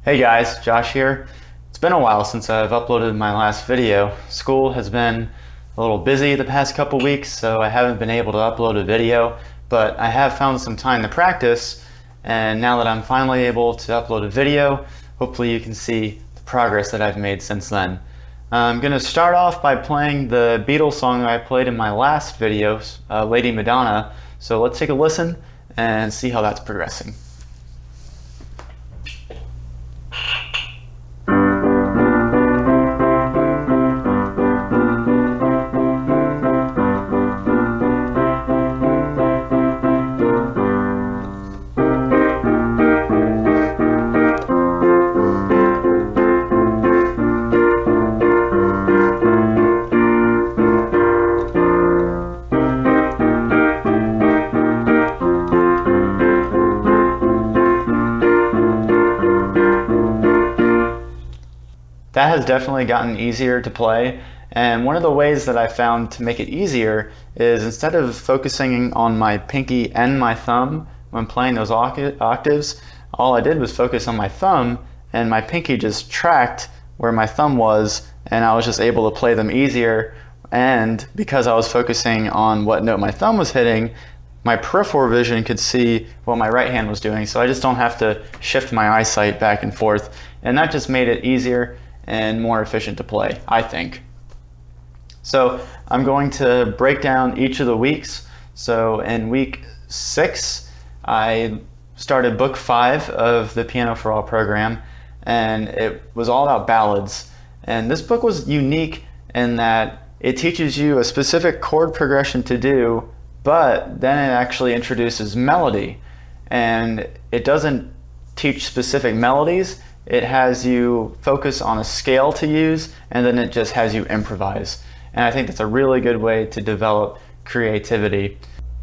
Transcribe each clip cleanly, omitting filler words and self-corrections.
Hey guys, Josh here. It's been a while since I've uploaded my last video. School has been a little busy the past couple weeks, so I haven't been able to upload a video, but I have found some time to practice, and now that I'm finally able to upload a video, hopefully you can see the progress that I've made since then. I'm going to start off by playing the Beatles song that I played in my last video, Lady Madonna, so let's take a listen and see how that's progressing. That has definitely gotten easier to play, and one of the ways that I found to make it easier is instead of focusing on my pinky and my thumb when playing those octaves, all I did was focus on my thumb, and my pinky just tracked where my thumb was, and I was just able to play them easier. And because I was focusing on what note my thumb was hitting, my peripheral vision could see what my right hand was doing, so I just don't have to shift my eyesight back and forth, and that just made it easier and more efficient to play, I think. So I'm going to break down each of the weeks. So in week 6, I started book 5 of the PianoForAll program, and it was all about ballads. And this book was unique in that it teaches you a specific chord progression to do, but then it actually introduces melody. And it doesn't teach specific melodies. It has you focus on a scale to use, and then it just has you improvise. And I think that's a really good way to develop creativity.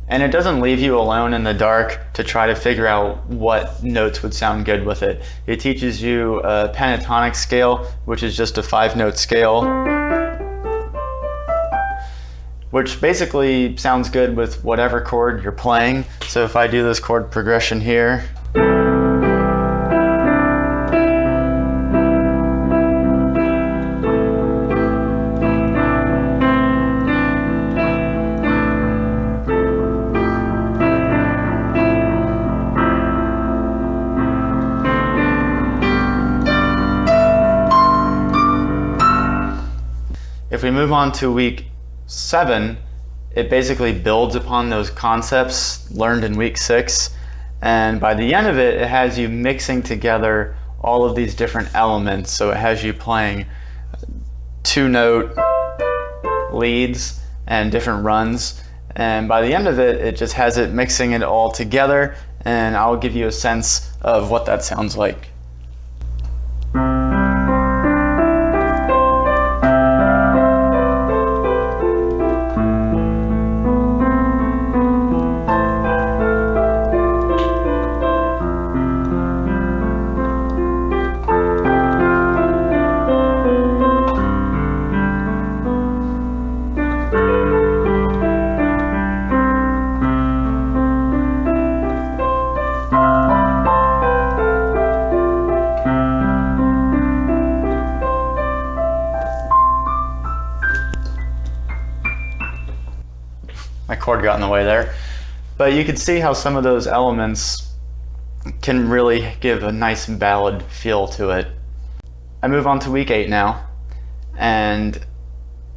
And it doesn't leave you alone in the dark to try to figure out what notes would sound good with it. It teaches you a pentatonic scale, which is just a 5-note scale, which basically sounds good with whatever chord you're playing. So if I do this chord progression here, if we move on to week 7, it basically builds upon those concepts learned in week 6, and by the end of it, it has you mixing together all of these different elements. So it has you playing 2-note leads and different runs, and by the end of it, it just has it mixing it all together, and I'll give you a sense of what that sounds like. My cord got in the way there. But you can see how some of those elements can really give a nice ballad feel to it. I move on to week 8 now, and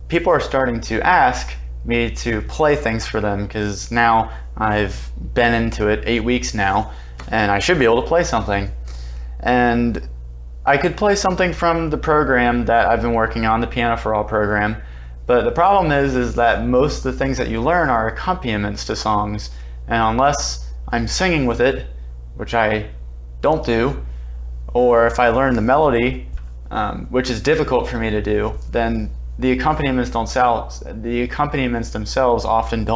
people are starting to ask me to play things for them because now I've been into it 8 weeks now, and I should be able to play something. And I could play something from the program that I've been working on, the PianoForAll program, but the problem is that most of the things that you learn are accompaniments to songs, and unless I'm singing with it, which I don't do, or if I learn the melody, which is difficult for me to do, then the accompaniments themselves often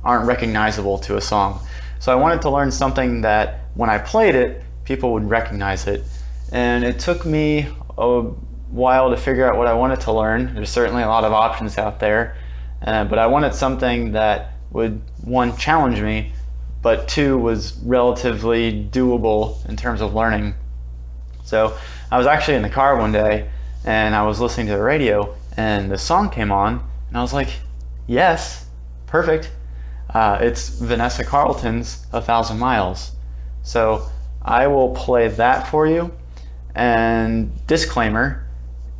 aren't recognizable to a song. So I wanted to learn something that when I played it, people would recognize it. And it took me a while to figure out what I wanted to learn. There's certainly a lot of options out there, but I wanted something that would, one, challenge me, but two, was relatively doable in terms of learning. So I was actually in the car one day and I was listening to the radio and the song came on and I was like, yes, perfect. It's Vanessa Carlton's A Thousand Miles. So I will play that for you. And disclaimer,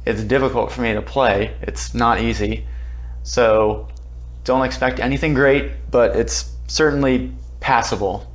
it's difficult for me to play. It's not easy. So don't expect anything great, but it's certainly passable.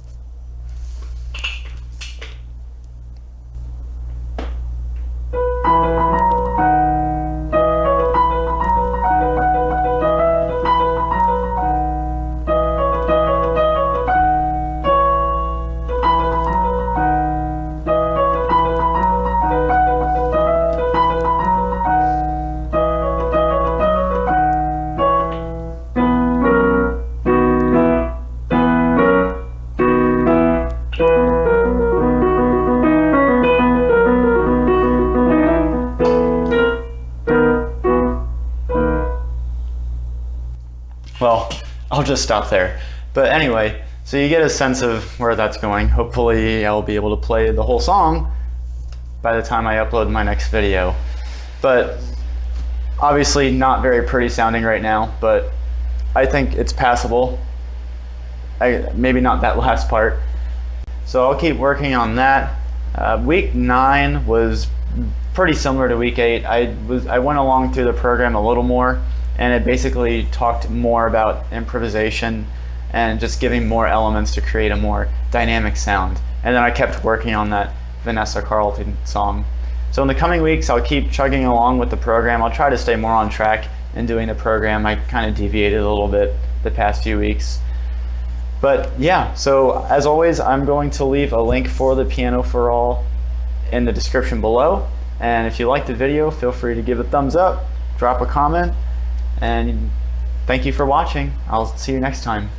Well, I'll just stop there. But anyway, so you get a sense of where that's going. Hopefully I'll be able to play the whole song by the time I upload my next video. But obviously not very pretty sounding right now, but I think it's passable. Maybe not that last part. So I'll keep working on that. Week 9 was pretty similar to week 8. I went along through the program a little more, and it basically talked more about improvisation and just giving more elements to create a more dynamic sound. And then I kept working on that Vanessa Carlton song. So in the coming weeks, I'll keep chugging along with the program. I'll try to stay more on track in doing the program. I kind of deviated a little bit the past few weeks. But yeah, so as always, I'm going to leave a link for the PianoForAll in the description below. And if you liked the video, feel free to give a thumbs up, drop a comment, and thank you for watching. I'll see you next time.